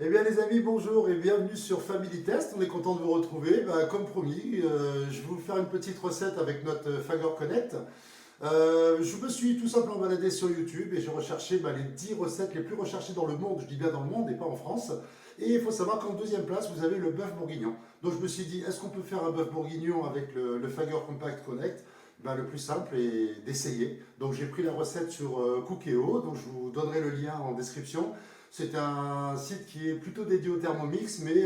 Eh bien les amis, bonjour et bienvenue sur Family Test. On est content de vous retrouver. Comme promis, je vais vous faire une petite recette avec notre Fagor Connect. Je me suis tout simplement baladé sur YouTube et j'ai recherché les 10 recettes les plus recherchées dans le monde. Je dis bien dans le monde et pas en France. Et il faut savoir qu'en deuxième place, vous avez le bœuf bourguignon. Donc je me suis dit, est-ce qu'on peut faire un bœuf bourguignon avec le Fagor Compact Connect? Le plus simple est d'essayer. Donc j'ai pris la recette sur Cookéo, donc je vous donnerai le lien en description. C'est un site qui est plutôt dédié au Thermomix, mais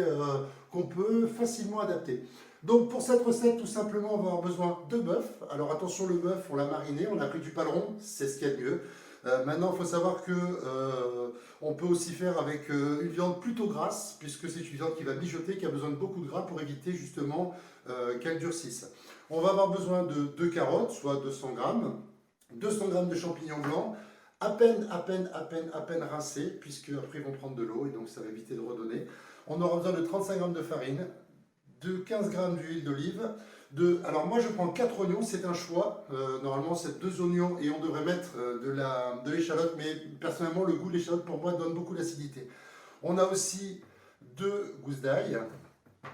qu'on peut facilement adapter. Donc pour cette recette, tout simplement, on va avoir besoin de bœuf. Alors attention, le bœuf, on l'a mariné, on a pris du paleron, c'est ce qu'il y a de mieux. Maintenant, il faut savoir que on peut aussi faire avec une viande plutôt grasse, puisque c'est une viande qui va mijoter, qui a besoin de beaucoup de gras pour éviter justement qu'elle durcisse. On va avoir besoin de 2 carottes, soit 200 grammes, 200 grammes de champignons blancs, à peine rincés, puisque après ils vont prendre de l'eau et donc ça va éviter de redonner. On aura besoin de 35 grammes de farine, de 15 grammes d'huile d'olive. Alors moi je prends 4 oignons, c'est un choix. Normalement c'est 2 oignons et on devrait mettre de l'échalote, mais personnellement le goût de l'échalote pour moi donne beaucoup d'acidité. On a aussi 2 gousses d'ail.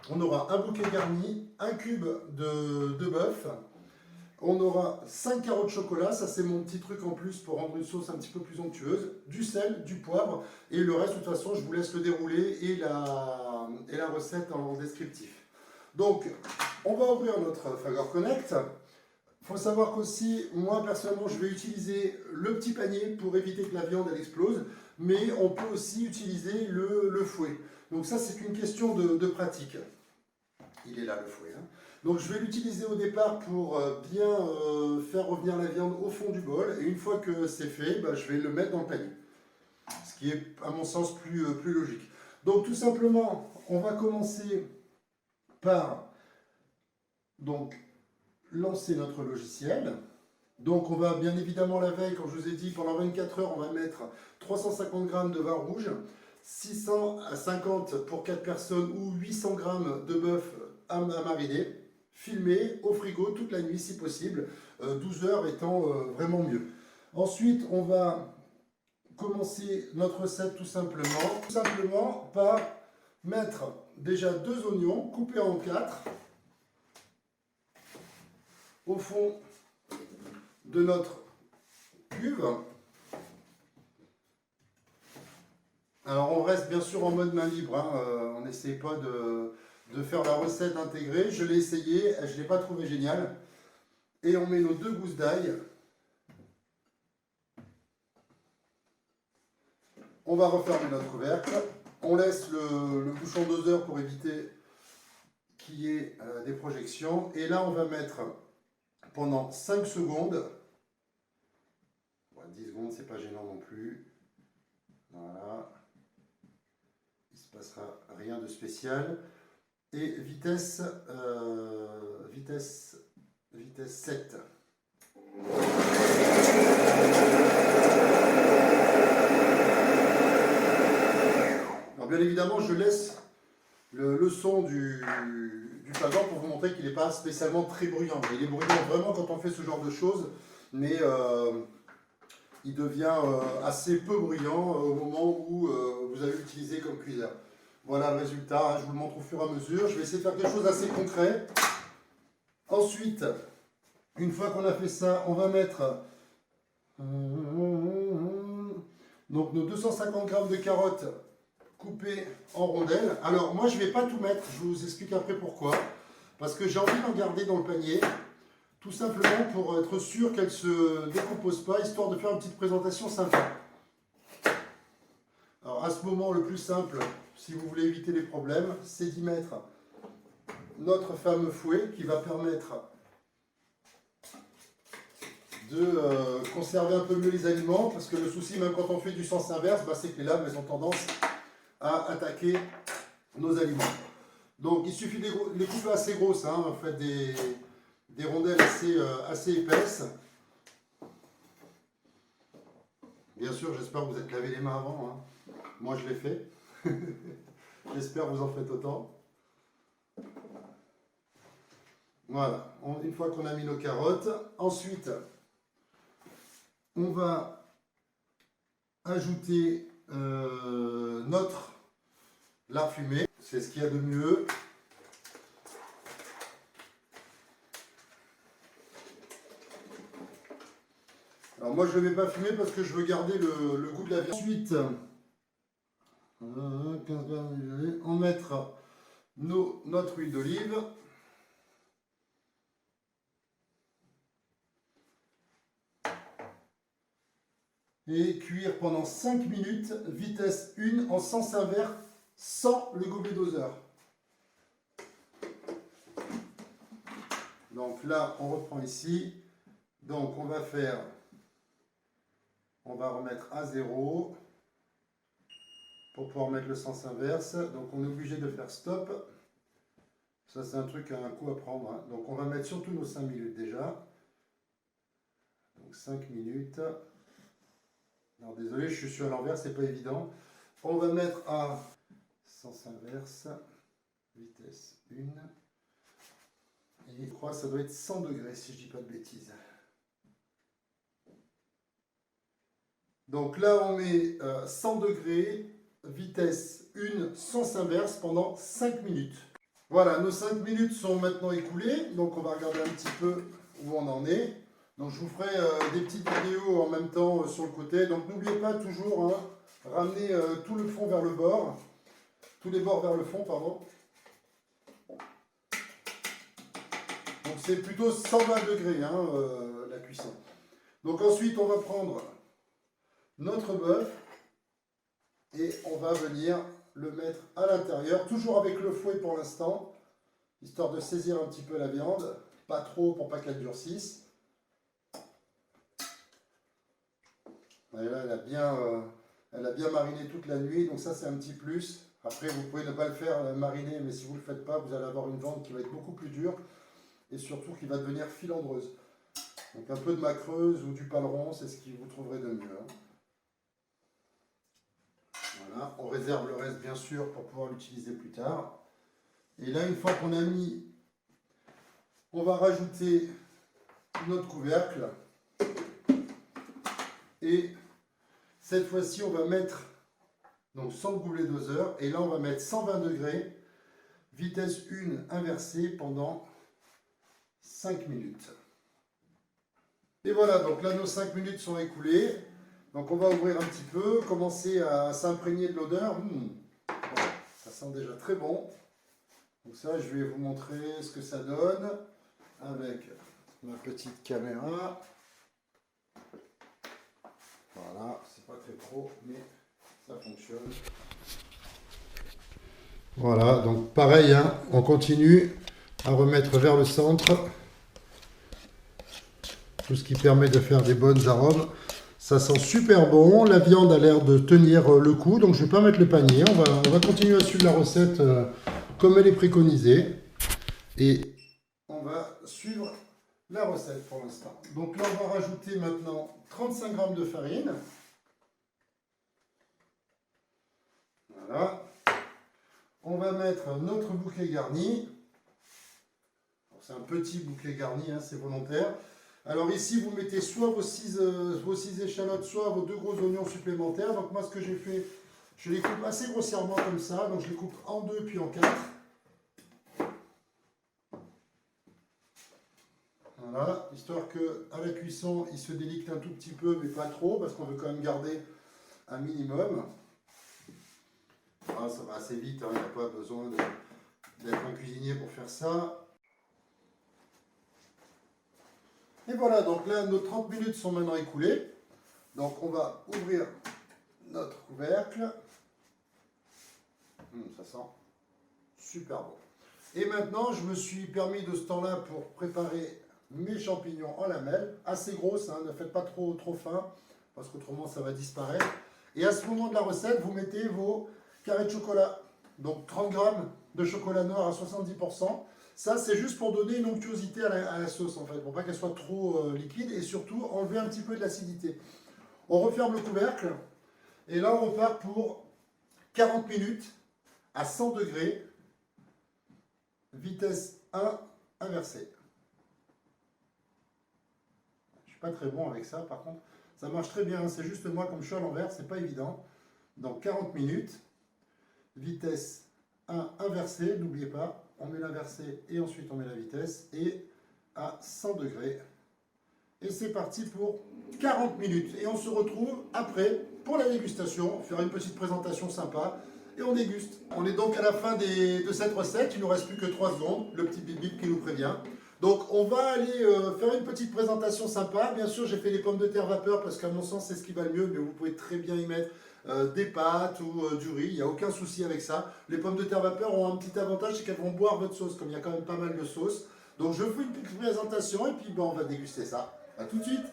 On aura un bouquet garni, un cube de bœuf. On aura 5 carreaux de chocolat, ça c'est mon petit truc en plus pour rendre une sauce un petit peu plus onctueuse, du sel, du poivre, et le reste de toute façon je vous laisse le dérouler et la recette en descriptif. Donc on va ouvrir notre Fagor Connect. Il faut savoir qu'aussi, moi personnellement je vais utiliser le petit panier pour éviter que la viande elle explose, mais on peut aussi utiliser le fouet. Donc ça c'est une question de pratique. Il est là le fouet. Donc je vais l'utiliser au départ pour bien faire revenir la viande au fond du bol. Et une fois que c'est fait, je vais le mettre dans le panier. Ce qui est à mon sens plus logique. Donc tout simplement, on va commencer par donc, lancer notre logiciel. Donc on va bien évidemment la veille, comme je vous ai dit, pendant 24 heures, on va mettre 350 g de vin rouge, 650 pour 4 personnes ou 800 g de bœuf à mariner, filmé au frigo toute la nuit si possible, 12 heures étant vraiment mieux. Ensuite, on va commencer notre recette tout simplement par mettre déjà 2 oignons coupés en 4 au fond de notre cuve. Alors on reste bien sûr en mode main libre, on n'essaie pas de faire la recette intégrée. Je l'ai essayé, je ne l'ai pas trouvé génial. Et on met nos 2 gousses d'ail. On va refermer notre couvercle. On laisse le bouchon doseur pour éviter qu'il y ait des projections. Et là on va mettre pendant 5 secondes, 10 secondes c'est pas gênant non plus, voilà, il se passera rien de spécial, et vitesse 7. Alors bien évidemment je laisse le son du Fagor pour vous montrer qu'il n'est pas spécialement très bruyant. Il est bruyant vraiment quand on fait ce genre de choses, mais il devient assez peu bruyant au moment où vous allez l'utiliser comme cuiseur. Voilà le résultat, je vous le montre au fur et à mesure. Je vais essayer de faire quelque chose d'assez concret. Ensuite, une fois qu'on a fait ça, on va mettre donc nos 250 g de carottes coupées en rondelles. Alors moi je ne vais pas tout mettre, je vous explique après pourquoi. Parce que j'ai envie d'en garder dans le panier, tout simplement pour être sûr qu'elle ne se décompose pas, histoire de faire une petite présentation sympa. Alors à ce moment, le plus simple, si vous voulez éviter les problèmes, c'est d'y mettre notre fameux fouet qui va permettre de conserver un peu mieux les aliments, parce que le souci, même quand on fait du sens inverse, c'est que les lames elles ont tendance à attaquer nos aliments. Donc il suffit de les couper assez grosses, en fait des rondelles assez épaisses. Bien sûr, j'espère que vous êtes lavé les mains avant. Moi je l'ai fait. J'espère que vous en faites autant. Voilà, une fois qu'on a mis nos carottes, ensuite on va ajouter notre la fumée. C'est ce qu'il y a de mieux. Alors moi je ne vais pas fumer parce que je veux garder le goût de la viande. Ensuite, on mettra notre huile d'olive. Et cuire pendant 5 minutes, vitesse 1 en sens inverse, sans le gobelet doseur. Donc là, on reprend ici. Donc on va remettre à 0 pour pouvoir mettre le sens inverse. Donc on est obligé de faire stop. Ça c'est un truc, un coup à prendre, hein. Donc on va mettre surtout nos 5 minutes déjà. Donc 5 minutes. Alors désolé, je suis à l'envers, c'est pas évident. On va mettre à sens inverse, vitesse 1. Et je crois que ça doit être 100 degrés si je dis pas de bêtises. Donc là on met 100 degrés, vitesse 1, sens inverse pendant 5 minutes. Voilà, nos 5 minutes sont maintenant écoulées. Donc on va regarder un petit peu où on en est. Donc je vous ferai des petites vidéos en même temps sur le côté. Donc n'oubliez pas toujours, hein, ramener tout le fond vers le bord. Tous les bords vers le fond, pardon. Donc c'est plutôt 120 degrés hein, la cuisson. Donc ensuite on va prendre notre bœuf et on va venir le mettre à l'intérieur. Toujours avec le fouet pour l'instant. Histoire de saisir un petit peu la viande. Pas trop pour pas qu'elle durcisse. Et là, elle a bien mariné toute la nuit, donc ça c'est un petit plus. Après, vous pouvez ne pas le faire mariner, mais si vous ne le faites pas, vous allez avoir une viande qui va être beaucoup plus dure et surtout qui va devenir filandreuse. Donc un peu de macreuse ou du paleron, c'est ce que vous trouverez de mieux. Hein. Voilà, on réserve le reste bien sûr pour pouvoir l'utiliser plus tard. Et là, une fois qu'on a mis, on va rajouter notre couvercle et cette fois-ci, on va mettre donc sans le gobelet doseur. Et là, on va mettre 120 degrés, vitesse 1 inversée pendant 5 minutes. Et voilà, donc là, nos 5 minutes sont écoulées. Donc on va ouvrir un petit peu, commencer à s'imprégner de l'odeur. Voilà, ça sent déjà très bon. Donc ça, je vais vous montrer ce que ça donne avec ma petite caméra. Voilà, c'est pas très pro, mais ça fonctionne. Voilà, donc pareil, hein, on continue à remettre vers le centre. Tout ce qui permet de faire des bonnes arômes. Ça sent super bon, la viande a l'air de tenir le coup, donc je ne vais pas mettre le panier. On va continuer à suivre la recette comme elle est préconisée. Et on va suivre la recette pour l'instant. Donc là, on va rajouter maintenant 35 g de farine. Voilà. On va mettre notre bouquet garni. C'est un petit bouquet garni, hein, c'est volontaire. Alors ici, vous mettez soit vos 6 échalotes, soit vos 2 gros oignons supplémentaires. Donc moi, ce que j'ai fait, je les coupe assez grossièrement comme ça. Donc je les coupe en 2 puis en 4. Voilà, histoire qu'à la cuisson, il se délicte un tout petit peu, mais pas trop, parce qu'on veut quand même garder un minimum. Ah, ça va assez vite, hein, il n'y a pas besoin d'être un cuisinier pour faire ça. Et voilà, donc là, nos 30 minutes sont maintenant écoulées. Donc on va ouvrir notre couvercle. Ça sent super bon. Et maintenant, je me suis permis de ce temps-là pour préparer mes champignons en lamelles, assez grosses, hein, ne faites pas trop fin, parce qu'autrement ça va disparaître. Et à ce moment de la recette, vous mettez vos carrés de chocolat, donc 30 g de chocolat noir à 70%. Ça, c'est juste pour donner une onctuosité à la sauce, en fait, pour pas qu'elle soit trop liquide, et surtout enlever un petit peu de l'acidité. On referme le couvercle, et là on repart pour 40 minutes à 100 degrés, vitesse 1 inversée. Je suis pas très bon avec ça, par contre, ça marche très bien, c'est juste moi, comme je suis à l'envers, c'est pas évident. Donc 40 minutes, vitesse à inverser, n'oubliez pas, on met l'inversé et ensuite on met la vitesse, et à 100 degrés. Et c'est parti pour 40 minutes. Et on se retrouve après pour la dégustation, faire une petite présentation sympa, et on déguste. On est donc à la fin de cette recette, il ne nous reste plus que 3 secondes, le petit bip bip qui nous prévient. Donc on va aller faire une petite présentation sympa. Bien sûr j'ai fait les pommes de terre vapeur parce qu'à mon sens c'est ce qui va le mieux, mais vous pouvez très bien y mettre des pâtes ou du riz, il n'y a aucun souci avec ça. Les pommes de terre vapeur ont un petit avantage, c'est qu'elles vont boire votre sauce, comme il y a quand même pas mal de sauce. Donc je fais une petite présentation et puis on va déguster ça. A tout de suite.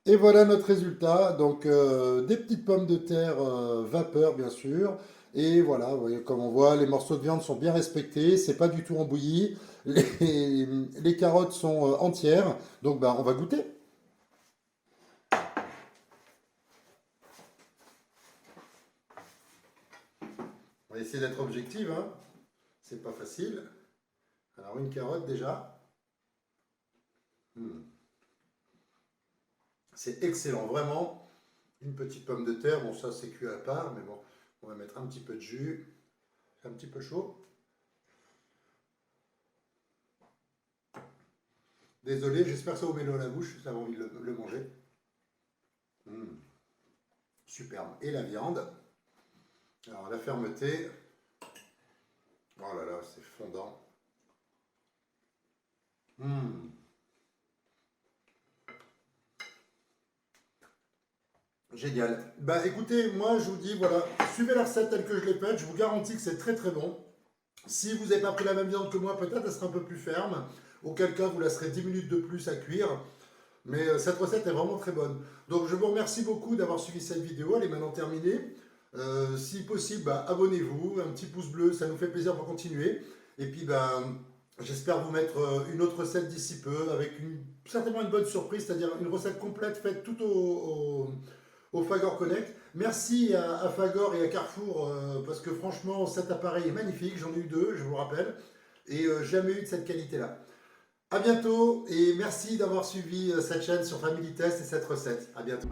Et voilà notre résultat, donc des petites pommes de terre vapeur bien sûr, et voilà, vous voyez, comme on voit, les morceaux de viande sont bien respectés, c'est pas du tout embouilli, les carottes sont entières, donc on va goûter. On va essayer d'être objectif, hein. C'est pas facile. Alors une carotte déjà. C'est excellent, vraiment. Une petite pomme de terre, bon ça c'est cuit à part, mais bon, on va mettre un petit peu de jus. C'est un petit peu chaud. Désolé, j'espère que ça vous met l'eau à la bouche, ça avez envie de le manger. Superbe. Et la viande. Alors la fermeté. Oh là là, c'est fondant. Génial. Bah écoutez, moi je vous dis, voilà, suivez la recette telle que je l'ai faite, je vous garantis que c'est très très bon. Si vous n'avez pas pris la même viande que moi, peut-être elle sera un peu plus ferme, auquel cas vous laisserez 10 minutes de plus à cuire. Mais cette recette est vraiment très bonne. Donc je vous remercie beaucoup d'avoir suivi cette vidéo, elle est maintenant terminée. Si possible, abonnez-vous, un petit pouce bleu, ça nous fait plaisir pour continuer. Et puis j'espère vous mettre une autre recette d'ici peu, avec certainement une bonne surprise, c'est-à-dire une recette complète faite tout au Fagor Connect. Merci à Fagor et à Carrefour parce que franchement cet appareil est magnifique, j'en ai eu 2, je vous rappelle, et jamais eu de cette qualité-là. A bientôt et merci d'avoir suivi cette chaîne sur Family Test et cette recette. A bientôt.